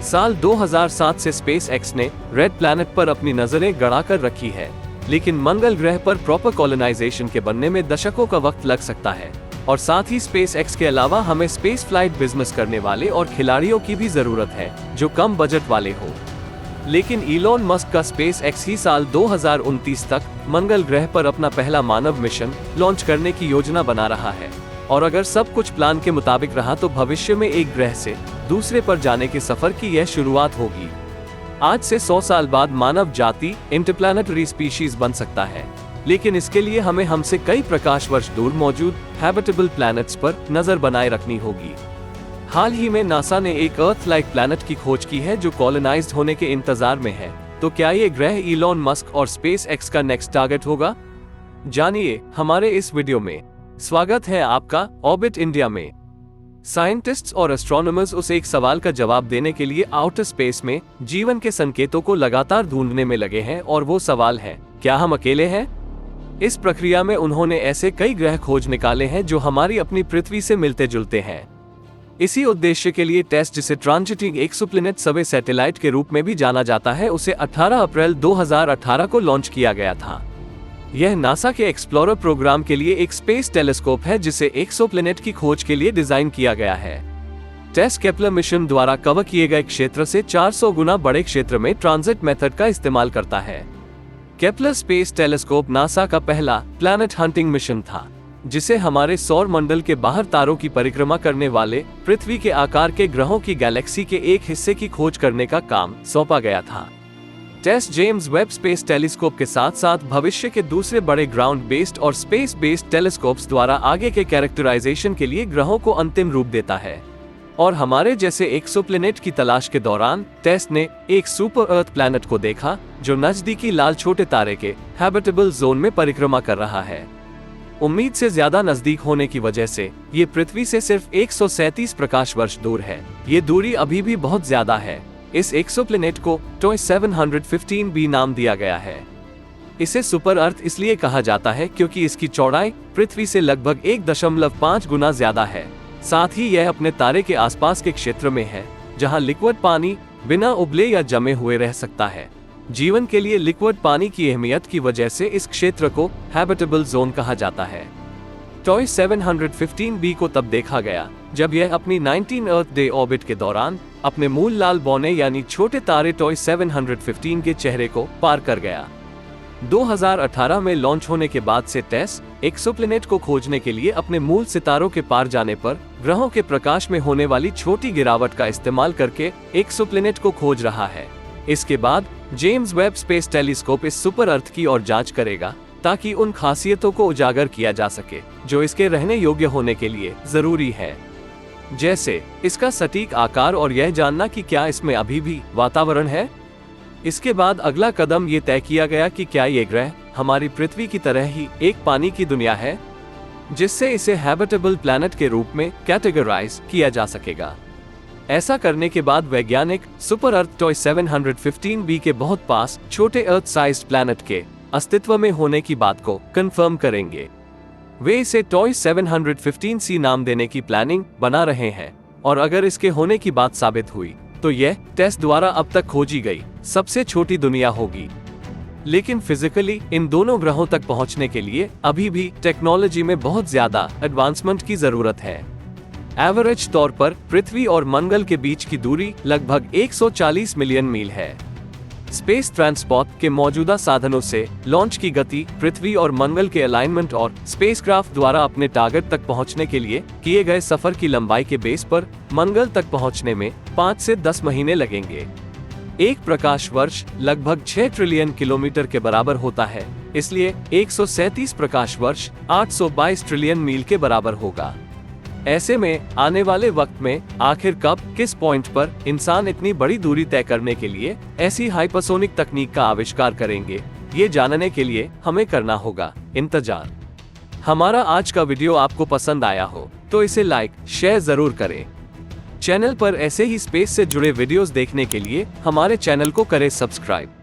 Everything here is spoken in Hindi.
साल 2007 से स्पेस एक्स ने रेड प्लैनेट पर अपनी नजरें गड़ा कर रखी है, लेकिन मंगल ग्रह पर प्रॉपर कॉलोनाइजेशन के बनने में दशकों का वक्त लग सकता है। और साथ ही स्पेस एक्स के अलावा हमें स्पेस फ्लाइट बिजनेस करने वाले और खिलाड़ियों की भी जरूरत है जो कम बजट वाले हो। लेकिन इलॉन मस्क का स्पेस एक्स ही साल 2029 तक मंगल ग्रह पर अपना पहला मानव मिशन लॉन्च करने की योजना बना रहा है। और अगर सब कुछ प्लान के मुताबिक रहा तो भविष्य में एक ग्रह से दूसरे पर जाने के सफर की यह शुरुआत होगी। आज से 100 साल बाद मानव जाति इंटरप्लैनेटरी स्पीशीज बन सकता है, लेकिन इसके लिए हमें हमसे कई प्रकाश वर्ष दूर मौजूद हैबिटेबल प्लैनेट्स पर नजर बनाए रखनी होगी। हाल ही में नासा ने एक अर्थ लाइक प्लैनेट की खोज की है जो कॉलोनाइज्ड होने के इंतजार में है। तो क्या ये ग्रह इलॉन मस्क और स्पेस एक्स का नेक्स्ट टारगेट होगा? जानिए हमारे इस वीडियो में। स्वागत है आपका ऑर्बिट इंडिया में। साइंटिस्ट्स और एस्ट्रोनॉमर्स उस एक सवाल का जवाब देने के लिए आउटर स्पेस में जीवन के संकेतों को लगातार ढूंढने में लगे हैं, और वो सवाल है, क्या हम अकेले हैं? इस प्रक्रिया में उन्होंने ऐसे कई ग्रह खोज निकाले हैं जो हमारी अपनी पृथ्वी से मिलते जुलते हैं। इसी उद्देश्य के लिए टेस्ट, जिसे ट्रांजिटिंग एक्सोप्लैनेट सर्वे सैटेलाइट के रूप में भी जाना जाता है, उसे 18 अप्रैल 2018 को लॉन्च किया गया था। यह नासा के एक्सप्लोरर प्रोग्राम के लिए एक स्पेस टेलीस्कोप है जिसे एक्सोप्लैनेट की खोज के लिए डिजाइन किया गया है। टेस्ट केपलर मिशन द्वारा कवर किए गए क्षेत्र से 400 गुना बड़े क्षेत्र में ट्रांजिट मेथड का इस्तेमाल करता है। केपलर स्पेस टेलीस्कोप नासा का पहला प्लैनेट हंटिंग मिशन था, जिसे हमारे सौर मंडल के बाहर तारों की परिक्रमा करने वाले पृथ्वी के आकार के ग्रहों की गैलेक्सी के एक हिस्से की खोज करने का काम सौंपा गया था। TESS James Webb space telescope के साथ साथ भविष्य के दूसरे बड़े ग्राउंड बेस्ड और स्पेस बेस्ड टेलीस्कोप्स द्वारा आगे के कैरेक्टराइजेशन के लिए ग्रहों को अंतिम रूप देता है। और हमारे जैसे एक्सोप्लैनेट की तलाश के दौरान टेस्ट ने एक सुपर अर्थ प्लैनेट को देखा जो नजदीकी लाल छोटे तारे के हैबिटेबल जोन में परिक्रमा कर रहा है। उम्मीद से ज्यादा नजदीक होने की वजह से ये पृथ्वी से सिर्फ 137 प्रकाश वर्ष दूर है। ये दूरी अभी भी बहुत ज्यादा है। इस एक्सोप्लैनेट को टॉय 715b नाम दिया गया है। इसे सुपर अर्थ इसलिए कहा जाता है क्योंकि इसकी चौड़ाई पृथ्वी से लगभग 1.5 गुना ज्यादा है। साथ ही यह अपने तारे के आसपास के क्षेत्र में है जहां लिक्विड पानी बिना उबले या जमे हुए रह सकता है। जीवन के लिए लिक्विड पानी की अहमियत की वजह से इस क्षेत्र को हैबिटेबल जोन कहा जाता है। टॉय 715b को तब देखा गया जब यह अपनी 19 अर्थ डे ऑर्बिट के दौरान अपने मूल लाल बौने यानी छोटे तारे टॉय 715 के चेहरे को पार कर गया। 2018 में लॉन्च होने के बाद से टेस्ट एक्सोप्लैनेट को खोजने के लिए अपने मूल सितारों के पार जाने पर ग्रहों के प्रकाश में होने वाली छोटी गिरावट का इस्तेमाल करके एक्सोप्लैनेट को खोज रहा है। इसके बाद जेम्स वेब स्पेस टेलीस्कोप इस सुपर अर्थ की ओर जांच करेगा ताकि उन खासियतों को उजागर किया जा सके जो इसके रहने योग्य होने के लिए जरूरी है, जैसे इसका सटीक आकार और यह जानना कि क्या इसमें अभी भी वातावरण है। इसके बाद अगला कदम ये तय किया गया कि क्या ये ग्रह हमारी पृथ्वी की तरह ही एक पानी की दुनिया है, जिससे इसे हैबिटेबल प्लैनेट के रूप में कैटेगराइज किया जा सकेगा। ऐसा करने के बाद वैज्ञानिक सुपर अर्थ टॉय 715b के बहुत पास छोटे अर्थ साइज्ड प्लैनेट के अस्तित्व में होने की बात को कंफर्म करेंगे। वे इसे टॉय 715c नाम देने की प्लानिंग बना रहे हैं, और अगर इसके होने की बात साबित हुई तो यह टेस्ट द्वारा अब तक खोजी गई सबसे छोटी दुनिया होगी। लेकिन फिजिकली इन दोनों ग्रहों तक पहुंचने के लिए अभी भी टेक्नोलॉजी में बहुत ज्यादा एडवांसमेंट की जरूरत है। एवरेज तौर पर पृथ्वी और मंगल के बीच की दूरी लगभग 140 मिलियन मील है। स्पेस ट्रांसपोर्ट के मौजूदा साधनों से लॉन्च की गति पृथ्वी और मंगल के अलाइनमेंट और स्पेसक्राफ्ट द्वारा अपने टारगेट तक पहुंचने के लिए किए गए सफर की लंबाई के बेस पर मंगल तक पहुंचने में 5 से 10 महीने लगेंगे। एक प्रकाश वर्ष लगभग 6 ट्रिलियन किलोमीटर के बराबर होता है, इसलिए 137 प्रकाश वर्ष 822 ट्रिलियन मील के बराबर होगा। ऐसे में आने वाले वक्त में आखिर कब किस पॉइंट पर इंसान इतनी बड़ी दूरी तय करने के लिए ऐसी हाइपरसोनिक तकनीक का आविष्कार करेंगे, ये जानने के लिए हमें करना होगा इंतजार। हमारा आज का वीडियो आपको पसंद आया हो तो इसे लाइक शेयर जरूर करें। चैनल पर ऐसे ही स्पेस से जुड़े वीडियोस देखने के लिए हमारे चैनल को करें सब्सक्राइब।